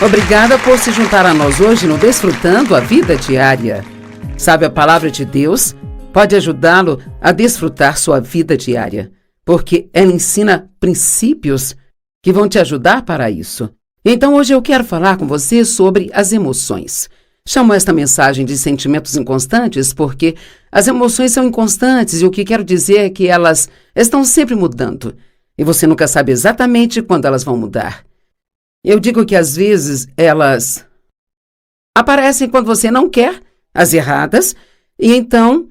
Obrigada por se juntar a nós hoje no Desfrutando a Vida Diária. Sabe, a palavra de Deus pode ajudá-lo a desfrutar sua vida diária, porque ela ensina princípios que vão te ajudar para isso. Então hoje eu quero falar com você sobre as emoções. Chamo esta mensagem de sentimentos inconstantes porque as emoções são inconstantes e o que quero dizer é que elas estão sempre mudando e você nunca sabe exatamente quando elas vão mudar. Eu digo que às vezes elas aparecem quando você não quer, as erradas, e então,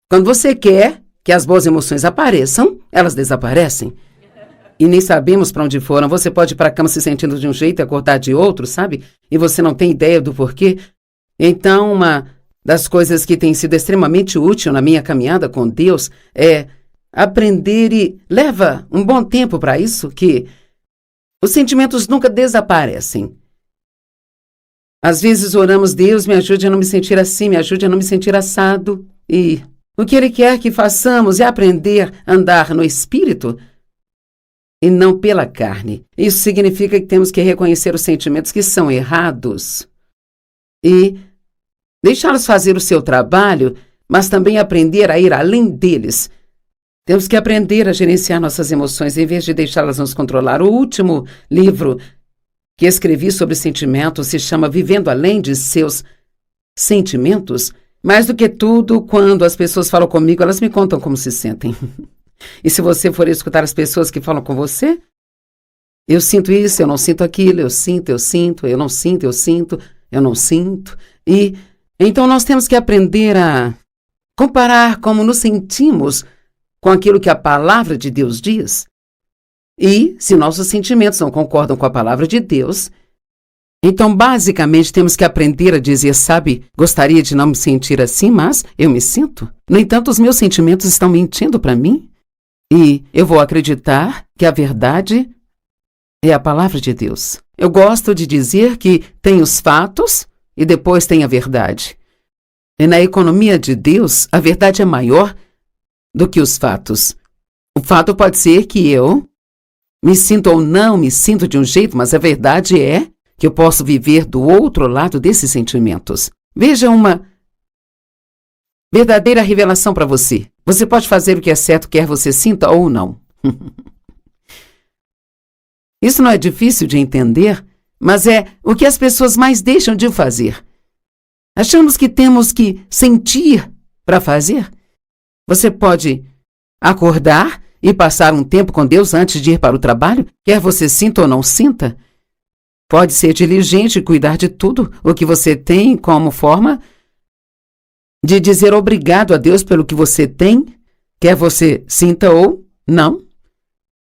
quando você quer que as boas emoções apareçam, elas desaparecem. E nem sabemos para onde foram. Você pode ir para a cama se sentindo de um jeito e acordar de outro, sabe? E você não tem ideia do porquê. Então, uma das coisas que tem sido extremamente útil na minha caminhada com Deus é aprender, e leva um bom tempo para isso, que os sentimentos nunca desaparecem. Às vezes oramos: Deus, me ajude a não me sentir assim, me ajude a não me sentir assado. E o que Ele quer que façamos é aprender a andar no Espírito e não pela carne. Isso significa que temos que reconhecer os sentimentos que são errados e deixá-los fazer o seu trabalho, mas também aprender a ir além deles. Temos que aprender a gerenciar nossas emoções em vez de deixá-las nos controlar. O último livro que escrevi sobre sentimentos se chama Vivendo Além de Seus Sentimentos. Mais do que tudo, quando as pessoas falam comigo, elas me contam como se sentem. E se você for escutar as pessoas que falam com você, eu sinto isso, eu não sinto aquilo, eu sinto, eu não sinto, eu sinto, eu não sinto. E então nós temos que aprender a comparar como nos sentimos com aquilo que a palavra de Deus diz. E se nossos sentimentos não concordam com a palavra de Deus, então basicamente temos que aprender a dizer: sabe, gostaria de não me sentir assim, mas eu me sinto. No entanto, os meus sentimentos estão mentindo para mim. E eu vou acreditar que a verdade é a palavra de Deus. Eu gosto de dizer que tem os fatos e depois tem a verdade. E na economia de Deus, a verdade é maior do que os fatos. O fato pode ser que eu me sinto ou não me sinto de um jeito, mas a verdade é que eu posso viver do outro lado desses sentimentos. Veja uma verdadeira revelação para você. Você pode fazer o que é certo, quer você sinta ou não. Isso não é difícil de entender, mas é o que as pessoas mais deixam de fazer. Achamos que temos que sentir para fazer. Você pode acordar e passar um tempo com Deus antes de ir para o trabalho, quer você sinta ou não sinta. Pode ser diligente e cuidar de tudo o que você tem como forma de dizer obrigado a Deus pelo que você tem, quer você sinta ou não.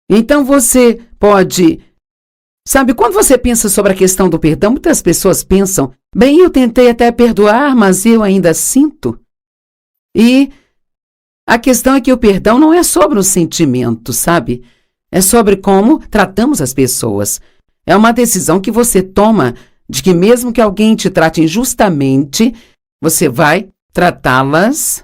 Então você pode... Sabe, quando você pensa sobre a questão do perdão, muitas pessoas pensam: bem, eu tentei até perdoar, mas eu ainda sinto. E a questão é que o perdão não é sobre o sentimento, sabe? É sobre como tratamos as pessoas. É uma decisão que você toma de que mesmo que alguém te trate injustamente, você vai tratá-las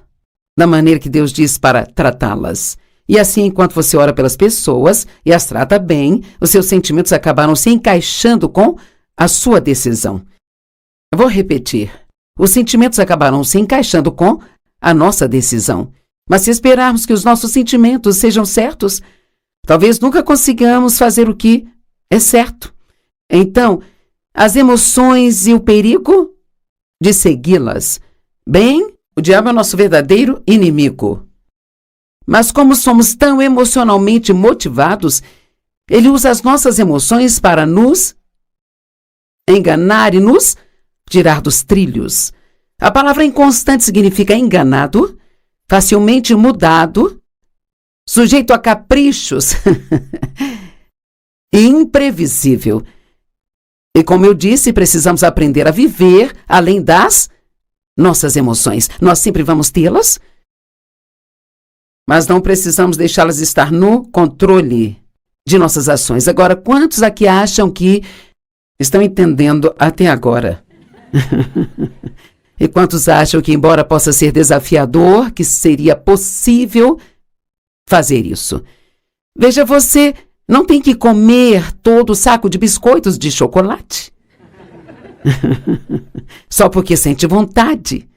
da maneira que Deus diz para tratá-las. E assim, enquanto você ora pelas pessoas e as trata bem, os seus sentimentos acabaram se encaixando com a sua decisão. Eu vou repetir. Os sentimentos acabaram se encaixando com a nossa decisão. Mas se esperarmos que os nossos sentimentos sejam certos, talvez nunca consigamos fazer o que é certo. Então, as emoções e o perigo de segui-las. Bem, o diabo é o nosso verdadeiro inimigo. Mas como somos tão emocionalmente motivados, ele usa as nossas emoções para nos enganar e nos tirar dos trilhos. A palavra inconstante significa enganado, facilmente mudado, sujeito a caprichos e imprevisível. E como eu disse, precisamos aprender a viver além das nossas emoções. Nós sempre vamos tê-las, mas não precisamos deixá-las estar no controle de nossas ações. Agora, quantos aqui acham que estão entendendo até agora? E quantos acham que, embora possa ser desafiador, que seria possível fazer isso? Veja, você não tem que comer todo o saco de biscoitos de chocolate. Só porque sente vontade.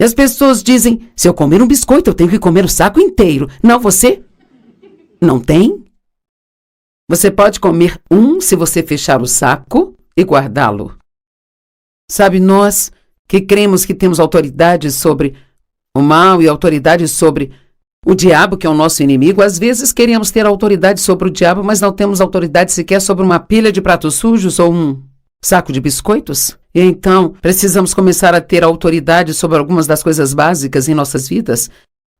E as pessoas dizem, se eu comer um biscoito, eu tenho que comer o saco inteiro. Não, você não tem? Você pode comer um se você fechar o saco e guardá-lo. Sabe, nós que cremos que temos autoridade sobre o mal e autoridade sobre o diabo, que é o nosso inimigo, às vezes queremos ter autoridade sobre o diabo, mas não temos autoridade sequer sobre uma pilha de pratos sujos ou um saco de biscoitos. E então, precisamos começar a ter autoridade sobre algumas das coisas básicas em nossas vidas,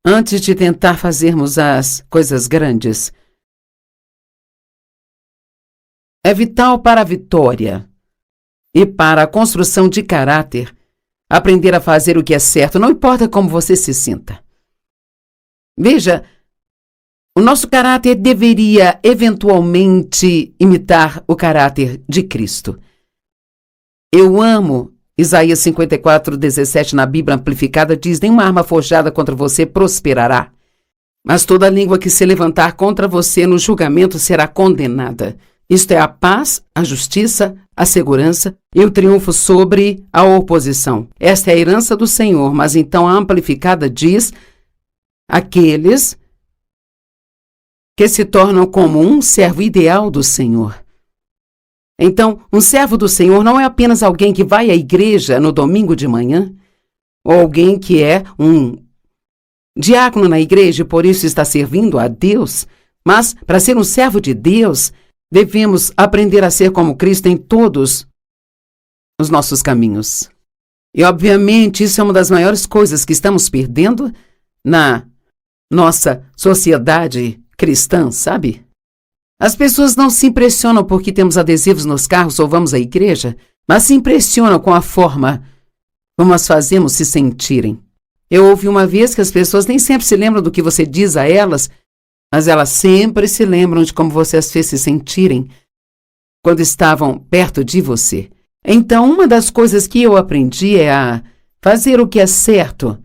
antes de tentar fazermos as coisas grandes. É vital para a vitória e para a construção de caráter aprender a fazer o que é certo, não importa como você se sinta. Veja, o nosso caráter deveria eventualmente imitar o caráter de Cristo. Eu amo Isaías 54:17 na Bíblia Amplificada, diz: nenhuma arma forjada contra você prosperará, mas toda língua que se levantar contra você no julgamento será condenada. Isto é a paz, a justiça, a segurança e o triunfo sobre a oposição. Esta é a herança do Senhor, mas então a Amplificada diz: aqueles que se tornam como um servo ideal do Senhor. Então, um servo do Senhor não é apenas alguém que vai à igreja no domingo de manhã, ou alguém que é um diácono na igreja e por isso está servindo a Deus, mas para ser um servo de Deus, devemos aprender a ser como Cristo em todos os nossos caminhos. E, obviamente, isso é uma das maiores coisas que estamos perdendo na nossa sociedade cristã, sabe? As pessoas não se impressionam porque temos adesivos nos carros ou vamos à igreja, mas se impressionam com a forma como as fazemos se sentirem. Eu ouvi uma vez que as pessoas nem sempre se lembram do que você diz a elas, mas elas sempre se lembram de como você as fez se sentirem quando estavam perto de você. Então, uma das coisas que eu aprendi é a fazer o que é certo.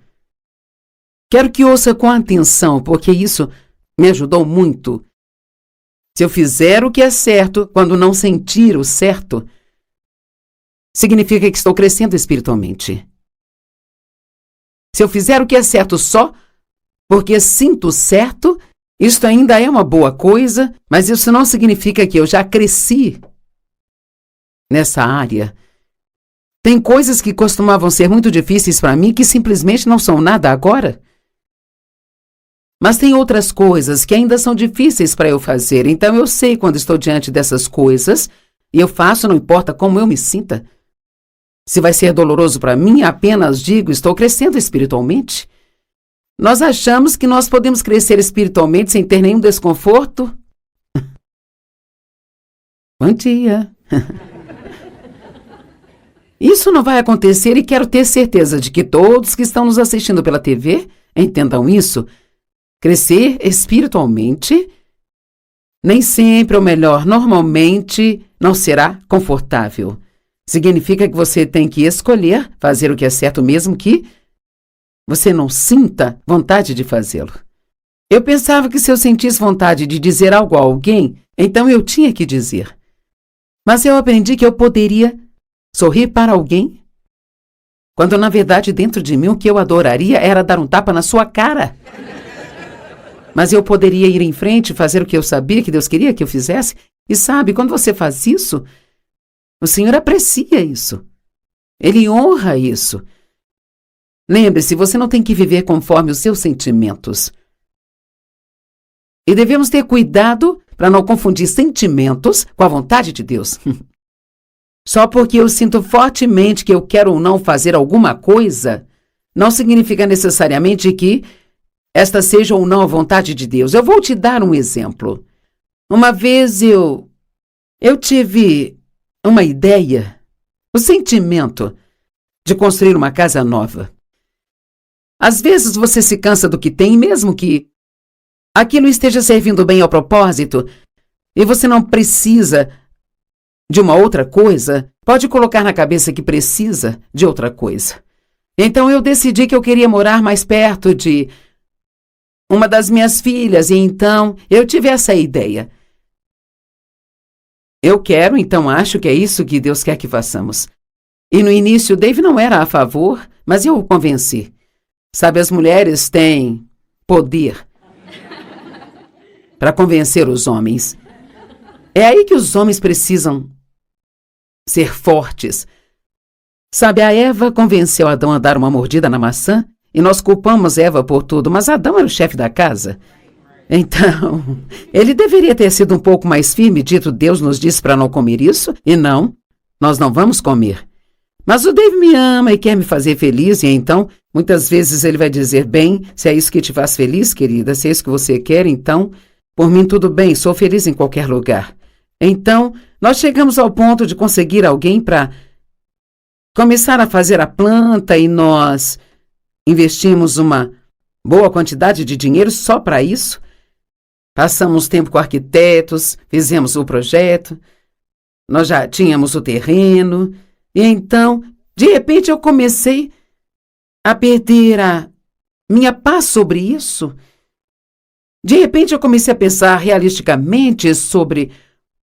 Quero que ouça com atenção, porque isso me ajudou muito. Se eu fizer o que é certo, quando não sentir o certo, significa que estou crescendo espiritualmente. Se eu fizer o que é certo só porque sinto certo, isto ainda é uma boa coisa, mas isso não significa que eu já cresci nessa área. Tem coisas que costumavam ser muito difíceis para mim que simplesmente não são nada agora. Mas tem outras coisas que ainda são difíceis para eu fazer, então eu sei quando estou diante dessas coisas e eu faço, não importa como eu me sinta. Se vai ser doloroso para mim, apenas digo, estou crescendo espiritualmente. Nós achamos que nós podemos crescer espiritualmente sem ter nenhum desconforto? Bom dia. Isso não vai acontecer e quero ter certeza de que todos que estão nos assistindo pela TV entendam isso. Crescer espiritualmente nem sempre, ou melhor, normalmente não será confortável. Significa que você tem que escolher fazer o que é certo mesmo que você não sinta vontade de fazê-lo. Eu pensava que se eu sentisse vontade de dizer algo a alguém, então eu tinha que dizer. Mas eu aprendi que eu poderia sorrir para alguém, quando na verdade dentro de mim o que eu adoraria era dar um tapa na sua cara. Mas eu poderia ir em frente e fazer o que eu sabia que Deus queria que eu fizesse. E sabe, quando você faz isso, o Senhor aprecia isso. Ele honra isso. Lembre-se, você não tem que viver conforme os seus sentimentos. E devemos ter cuidado para não confundir sentimentos com a vontade de Deus. Só porque eu sinto fortemente que eu quero ou não fazer alguma coisa, não significa necessariamente que esta seja ou não a vontade de Deus. Eu vou te dar um exemplo. Uma vez eu tive uma ideia, o sentimento de construir uma casa nova. Às vezes você se cansa do que tem, mesmo que aquilo esteja servindo bem ao propósito, e você não precisa de uma outra coisa, pode colocar na cabeça que precisa de outra coisa. Então eu decidi que eu queria morar mais perto de uma das minhas filhas, e então eu tive essa ideia. Eu quero, então acho que é isso que Deus quer que façamos. E no início, Dave não era a favor, mas eu o convenci. Sabe, as mulheres têm poder para convencer os homens. É aí que os homens precisam ser fortes. Sabe, a Eva convenceu Adão a dar uma mordida na maçã e nós culpamos Eva por tudo, mas Adão era o chefe da casa. Então, ele deveria ter sido um pouco mais firme, dito Deus nos disse para não comer isso, e não, nós não vamos comer. Mas o Dave me ama e quer me fazer feliz, e então, muitas vezes ele vai dizer, bem, se é isso que te faz feliz, querida, se é isso que você quer, então, por mim tudo bem, sou feliz em qualquer lugar. Então, nós chegamos ao ponto de conseguir alguém para começar a fazer a planta e nós investimos uma boa quantidade de dinheiro só para isso. Passamos tempo com arquitetos, fizemos o projeto, nós já tínhamos o terreno, e então, de repente, eu comecei a perder a minha paz sobre isso. De repente, eu comecei a pensar realisticamente sobre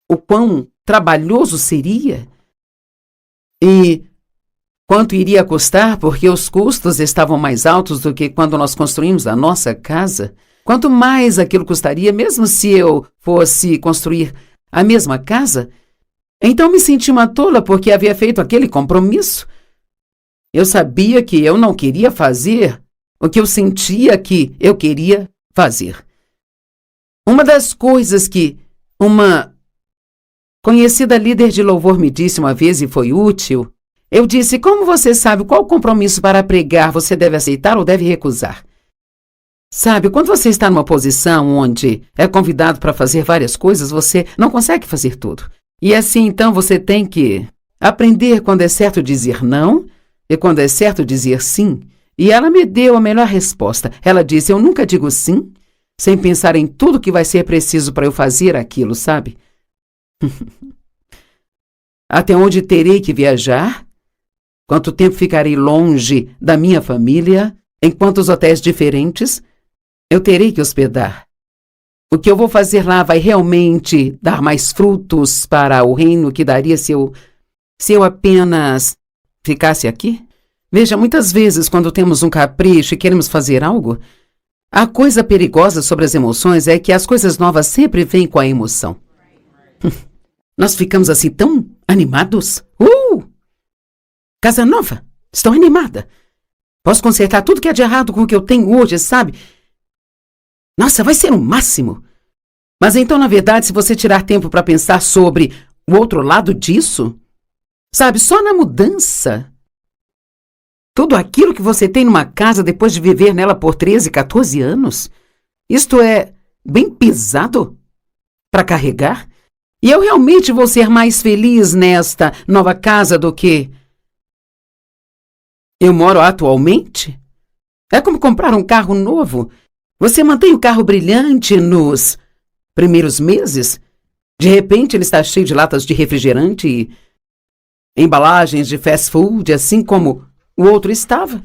o quão trabalhoso seria e quanto iria custar, porque os custos estavam mais altos do que quando nós construímos a nossa casa. Quanto mais aquilo custaria, mesmo se eu fosse construir a mesma casa, então me senti uma tola porque havia feito aquele compromisso. Eu sabia que eu não queria fazer o que eu sentia que eu queria fazer. Uma das coisas que uma conhecida líder de louvor me disse uma vez e foi útil, eu disse, como você sabe qual compromisso para pregar você deve aceitar ou deve recusar? Sabe, quando você está numa posição onde é convidado para fazer várias coisas, você não consegue fazer tudo. E assim, então, você tem que aprender quando é certo dizer não e quando é certo dizer sim. E ela me deu a melhor resposta. Ela disse, eu nunca digo sim, sem pensar em tudo que vai ser preciso para eu fazer aquilo, sabe? Até onde terei que viajar? Quanto tempo ficarei longe da minha família? Em quantos hotéis diferentes eu terei que hospedar? O que eu vou fazer lá vai realmente dar mais frutos para o reino que daria se eu apenas ficasse aqui? Veja, muitas vezes quando temos um capricho e queremos fazer algo, a coisa perigosa sobre as emoções é que as coisas novas sempre vêm com a emoção. Nós ficamos assim tão animados. Casa nova, estou animada. Posso consertar tudo que é de errado com o que eu tenho hoje, sabe? Nossa, vai ser o máximo. Mas então, na verdade, se você tirar tempo para pensar sobre o outro lado disso, sabe, só na mudança, tudo aquilo que você tem numa casa depois de viver nela por 13, 14 anos, isto é bem pesado para carregar. E eu realmente vou ser mais feliz nesta nova casa do que eu moro atualmente? É como comprar um carro novo. Você mantém o carro brilhante nos primeiros meses. De repente ele está cheio de latas de refrigerante e embalagens de fast food, assim como o outro estava.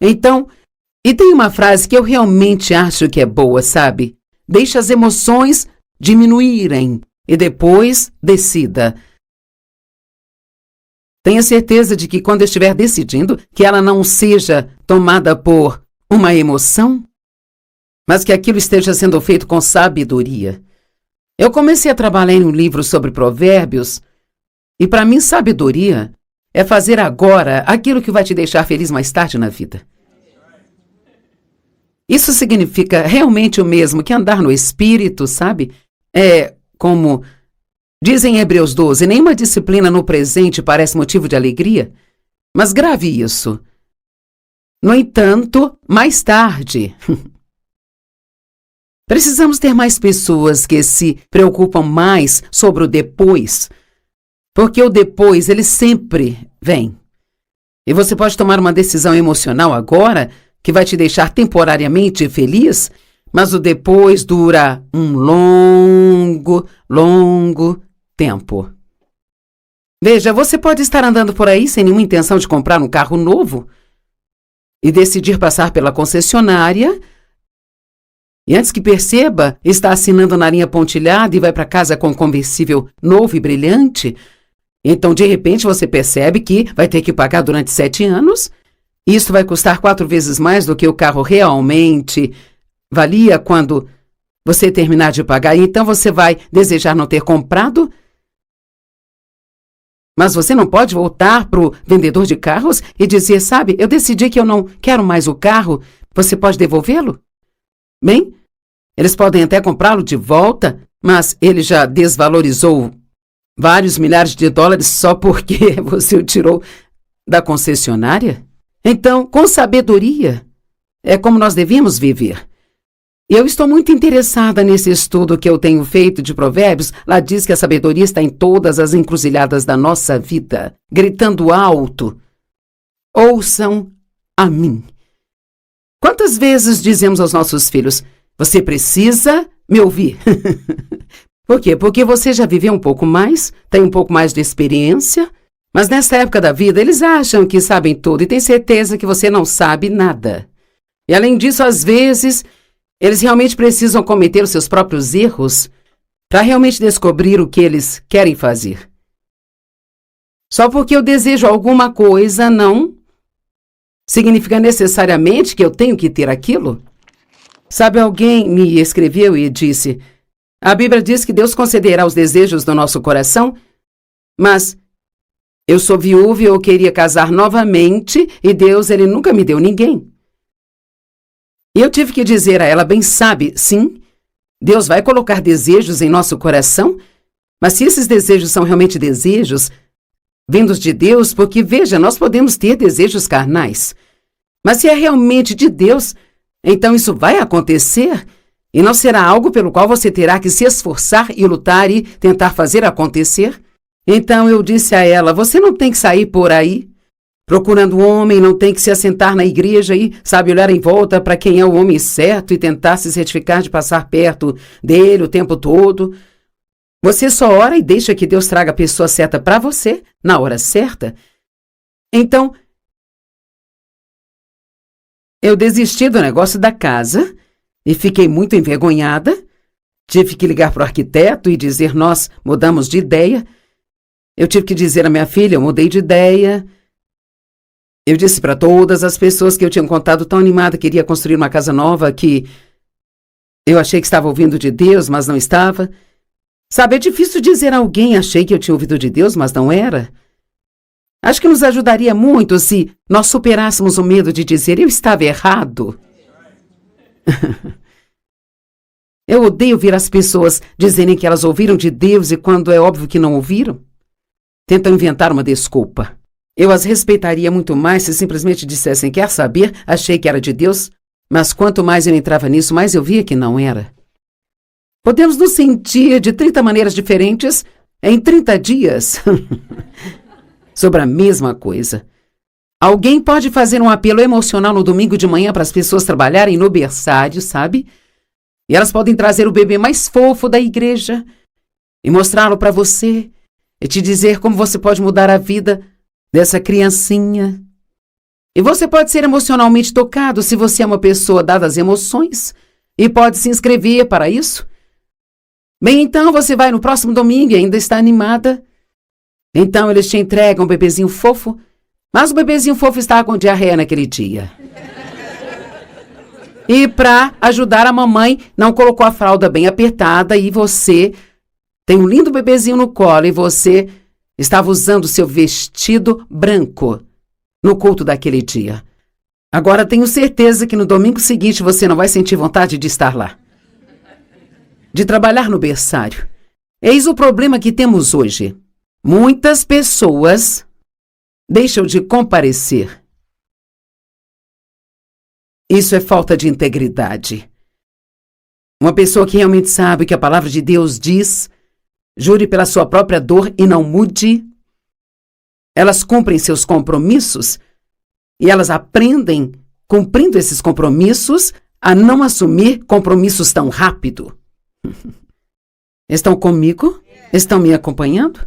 Então, e tem uma frase que eu realmente acho que é boa, sabe? Deixe as emoções diminuírem e depois decida. Tenha certeza de que quando estiver decidindo, que ela não seja tomada por uma emoção, mas que aquilo esteja sendo feito com sabedoria. Eu comecei a trabalhar em um livro sobre provérbios, e para mim sabedoria é fazer agora aquilo que vai te deixar feliz mais tarde na vida. Isso significa realmente o mesmo que andar no espírito, sabe? É como dizem em Hebreus 12, nenhuma disciplina no presente parece motivo de alegria, mas grave isso. No entanto, mais tarde, precisamos ter mais pessoas que se preocupam mais sobre o depois, porque o depois, ele sempre vem. E você pode tomar uma decisão emocional agora, que vai te deixar temporariamente feliz, mas o depois dura um longo tempo. Veja, você pode estar andando por aí sem nenhuma intenção de comprar um carro novo e decidir passar pela concessionária E antes que perceba, está assinando na linha pontilhada e vai para casa com um conversível novo e brilhante. Então, de repente, você percebe que vai ter que pagar durante 7 anos. Isso vai custar 4 vezes mais do que o carro realmente valia quando você terminar de pagar. Então, você vai desejar não ter comprado. Mas você não pode voltar para o vendedor de carros e dizer, sabe, eu decidi que eu não quero mais o carro. Você pode devolvê-lo? Bem, eles podem até comprá-lo de volta, mas ele já desvalorizou vários milhares de dólares só porque você o tirou da concessionária? Então, com sabedoria, é como nós devemos viver. Eu estou muito interessada nesse estudo que eu tenho feito de Provérbios. Lá diz que a sabedoria está em todas as encruzilhadas da nossa vida, gritando alto: ouçam a mim. Quantas vezes dizemos aos nossos filhos, você precisa me ouvir? Por quê? Porque você já viveu um pouco mais, tem um pouco mais de experiência, mas nessa época da vida eles acham que sabem tudo e têm certeza que você não sabe nada. E além disso, às vezes, eles realmente precisam cometer os seus próprios erros para realmente descobrir o que eles querem fazer. Só porque eu desejo alguma coisa não significa necessariamente que eu tenho que ter aquilo. Sabe, alguém me escreveu e disse, a Bíblia diz que Deus concederá os desejos do nosso coração, mas eu sou viúva e eu queria casar novamente e Deus, Ele nunca me deu ninguém. E eu tive que dizer a ela, bem sabe, sim, Deus vai colocar desejos em nosso coração, mas se esses desejos são realmente desejos vindos de Deus, porque veja, nós podemos ter desejos carnais, mas se é realmente de Deus, então isso vai acontecer e não será algo pelo qual você terá que se esforçar e lutar e tentar fazer acontecer. Então eu disse a ela, você não tem que sair por aí procurando um homem, não tem que se assentar na igreja e, sabe, olhar em volta para quem é o homem certo e tentar se certificar de passar perto dele o tempo todo. Você só ora e deixa que Deus traga a pessoa certa para você, na hora certa. Então, eu desisti do negócio da casa e fiquei muito envergonhada. Tive que ligar para o arquiteto e dizer, nós mudamos de ideia. Eu tive que dizer à minha filha, eu mudei de ideia. Eu disse para todas as pessoas que eu tinha contado tão animada que iria construir uma casa nova que eu achei que estava ouvindo de Deus, mas não estava. Sabe, é difícil dizer a alguém, achei que eu tinha ouvido de Deus, mas não era. Acho que nos ajudaria muito se nós superássemos o medo de dizer, eu estava errado. Eu odeio ver as pessoas dizerem que elas ouviram de Deus e quando é óbvio que não ouviram, tentam inventar uma desculpa. Eu as respeitaria muito mais se simplesmente dissessem, quer saber, achei que era de Deus, mas quanto mais eu entrava nisso, mais eu via que não era. Podemos nos sentir de 30 maneiras diferentes em 30 dias sobre a mesma coisa. Alguém pode fazer um apelo emocional no domingo de manhã para as pessoas trabalharem no berçário, sabe? E elas podem trazer o bebê mais fofo da igreja e mostrá-lo para você e te dizer como você pode mudar a vida dessa criancinha. E você pode ser emocionalmente tocado se você é uma pessoa dada às emoções e pode se inscrever para isso. Bem, então você vai no próximo domingo e ainda está animada. Então eles te entregam um bebezinho fofo, mas o bebezinho fofo está com diarreia naquele dia. E para ajudar a mamãe, não colocou a fralda bem apertada e você tem um lindo bebezinho no colo e você estava usando seu vestido branco no culto daquele dia. Agora tenho certeza que no domingo seguinte você não vai sentir vontade de estar lá, de trabalhar no berçário. Eis o problema que temos hoje. Muitas pessoas deixam de comparecer. Isso é falta de integridade. Uma pessoa que realmente sabe o que a palavra de Deus diz, jure pela sua própria dor e não mude. Elas cumprem seus compromissos e elas aprendem, cumprindo esses compromissos, a não assumir compromissos tão rápido. Estão comigo? Estão me acompanhando?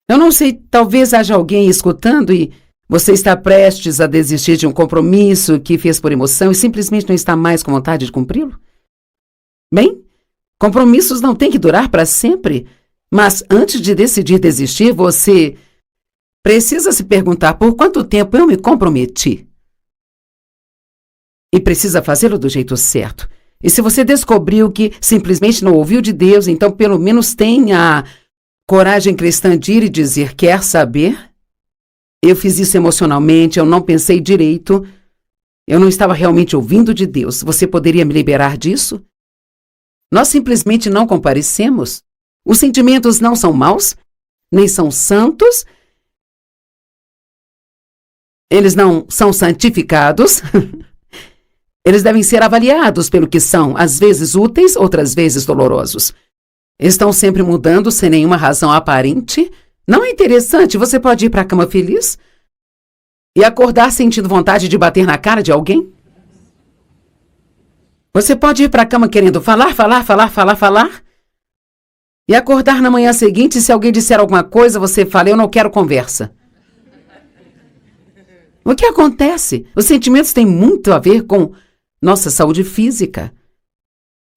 Eu não sei, talvez haja alguém escutando e você está prestes a desistir de um compromisso que fez por emoção e simplesmente não está mais com vontade de cumpri-lo? Bem, compromissos não têm que durar para sempre, mas antes de decidir desistir, você precisa se perguntar por quanto tempo eu me comprometi. E precisa fazê-lo do jeito certo. E se você descobriu que simplesmente não ouviu de Deus, então pelo menos tenha a coragem cristã de ir e dizer: quer saber? Eu fiz isso emocionalmente, eu não pensei direito, eu não estava realmente ouvindo de Deus. Você poderia me liberar disso? Nós simplesmente não comparecemos. Os sentimentos não são maus, nem são santos. Eles não são santificados. Eles devem ser avaliados pelo que são, às vezes úteis, outras vezes dolorosos. Estão sempre mudando sem nenhuma razão aparente. Não é interessante? Você pode ir para a cama feliz e acordar sentindo vontade de bater na cara de alguém? Você pode ir para a cama querendo falar e acordar na manhã seguinte e se alguém disser alguma coisa, você fala: eu não quero conversa. O que acontece? Os sentimentos têm muito a ver com nossa saúde física.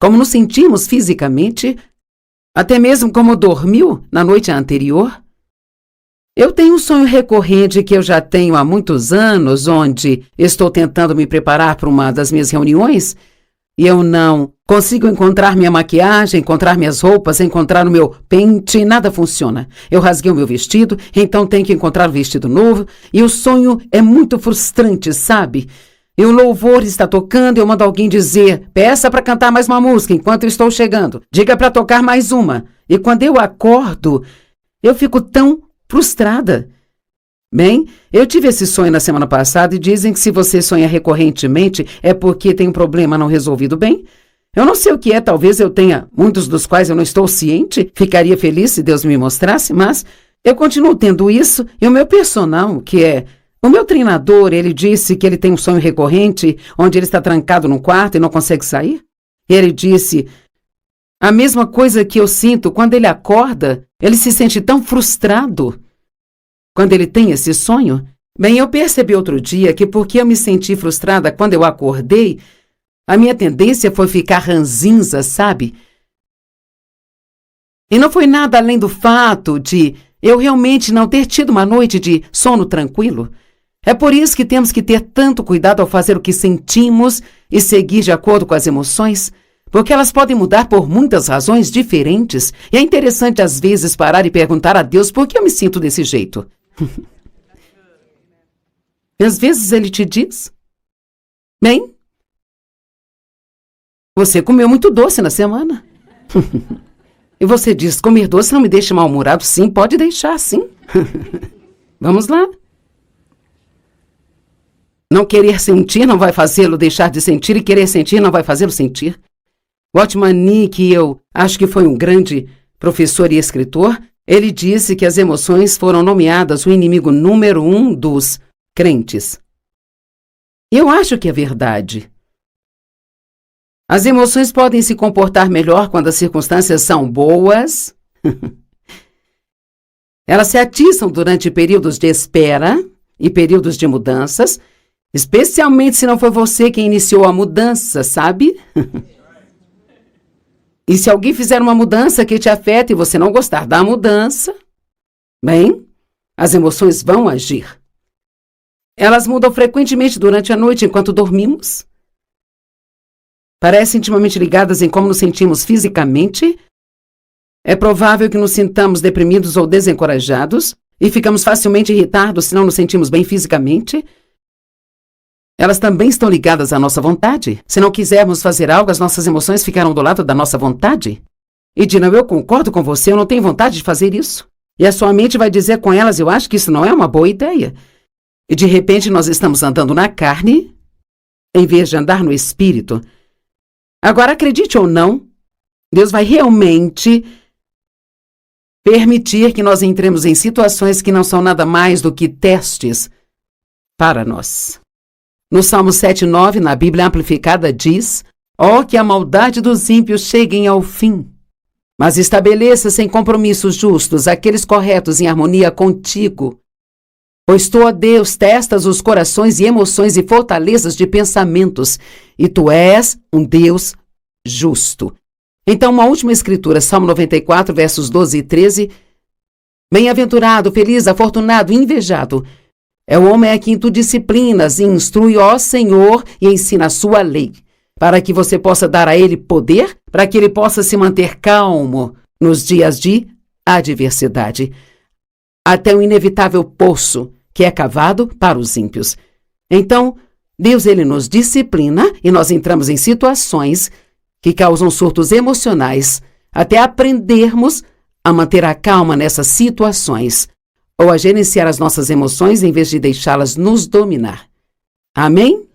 Como nos sentimos fisicamente, até mesmo como dormiu na noite anterior. Eu tenho um sonho recorrente que eu já tenho há muitos anos, onde estou tentando me preparar para uma das minhas reuniões e eu não consigo encontrar minha maquiagem, encontrar minhas roupas, encontrar o meu pente, nada funciona. Eu rasguei o meu vestido, então tenho que encontrar um vestido novo e o sonho é muito frustrante, sabe? E o louvor está tocando e eu mando alguém dizer: peça para cantar mais uma música enquanto eu estou chegando. Diga para tocar mais uma. E quando eu acordo, eu fico tão frustrada. Bem, eu tive esse sonho na semana passada e dizem que se você sonha recorrentemente é porque tem um problema não resolvido bem. Eu não sei o que é, talvez eu tenha muitos dos quais eu não estou ciente. Ficaria feliz se Deus me mostrasse, mas eu continuo tendo isso. E o meu personal, que é o meu treinador, ele disse que ele tem um sonho recorrente onde ele está trancado num quarto e não consegue sair. E ele disse a mesma coisa que eu sinto quando ele acorda. Ele se sente tão frustrado quando ele tem esse sonho. Bem, eu percebi outro dia que porque eu me senti frustrada quando eu acordei, a minha tendência foi ficar ranzinza, sabe? E não foi nada além do fato de eu realmente não ter tido uma noite de sono tranquilo. É por isso que temos que ter tanto cuidado ao fazer o que sentimos e seguir de acordo com as emoções, porque elas podem mudar por muitas razões diferentes. E é interessante às vezes parar e perguntar a Deus: por que eu me sinto desse jeito? E às vezes ele te diz: bem, você comeu muito doce na semana. E você diz: comer doce não me deixa mal-humorado. Sim, pode deixar, sim. Vamos lá. Não querer sentir não vai fazê-lo deixar de sentir, e querer sentir não vai fazê-lo sentir. Watchman Nee, que eu acho que foi um grande professor e escritor, ele disse que as emoções foram nomeadas o inimigo número 1 dos crentes. E eu acho que é verdade. As emoções podem se comportar melhor quando as circunstâncias são boas. Elas se atiçam durante períodos de espera e períodos de mudanças, especialmente se não foi você quem iniciou a mudança, sabe? E se alguém fizer uma mudança que te afeta e você não gostar da mudança, bem, as emoções vão agir. Elas mudam frequentemente durante a noite enquanto dormimos. Parecem intimamente ligadas em como nos sentimos fisicamente. É provável que nos sintamos deprimidos ou desencorajados e ficamos facilmente irritados se não nos sentimos bem fisicamente. Elas também estão ligadas à nossa vontade. Se não quisermos fazer algo, as nossas emoções ficarão do lado da nossa vontade. E dirão: eu concordo com você, eu não tenho vontade de fazer isso. E a sua mente vai dizer com elas: eu acho que isso não é uma boa ideia. E de repente nós estamos andando na carne, em vez de andar no espírito. Agora, acredite ou não, Deus vai realmente permitir que nós entremos em situações que não são nada mais do que testes para nós. No Salmo 7:9, na Bíblia Amplificada, diz: ó, que a maldade dos ímpios cheguem ao fim, mas estabeleça sem compromissos justos aqueles corretos em harmonia contigo. Pois tu, ó Deus, testas os corações e emoções e fortalezas de pensamentos, e tu és um Deus justo. Então, uma última escritura, Salmo 94, versos 12 e 13. Bem-aventurado, feliz, afortunado, invejado é o homem a quem tu disciplinas e instrui, ó Senhor, e ensina a sua lei, para que você possa dar a ele poder, para que ele possa se manter calmo nos dias de adversidade, até o inevitável poço que é cavado para os ímpios. Então, Deus, ele nos disciplina e nós entramos em situações que causam surtos emocionais até aprendermos a manter a calma nessas situações ou a gerenciar as nossas emoções em vez de deixá-las nos dominar. Amém?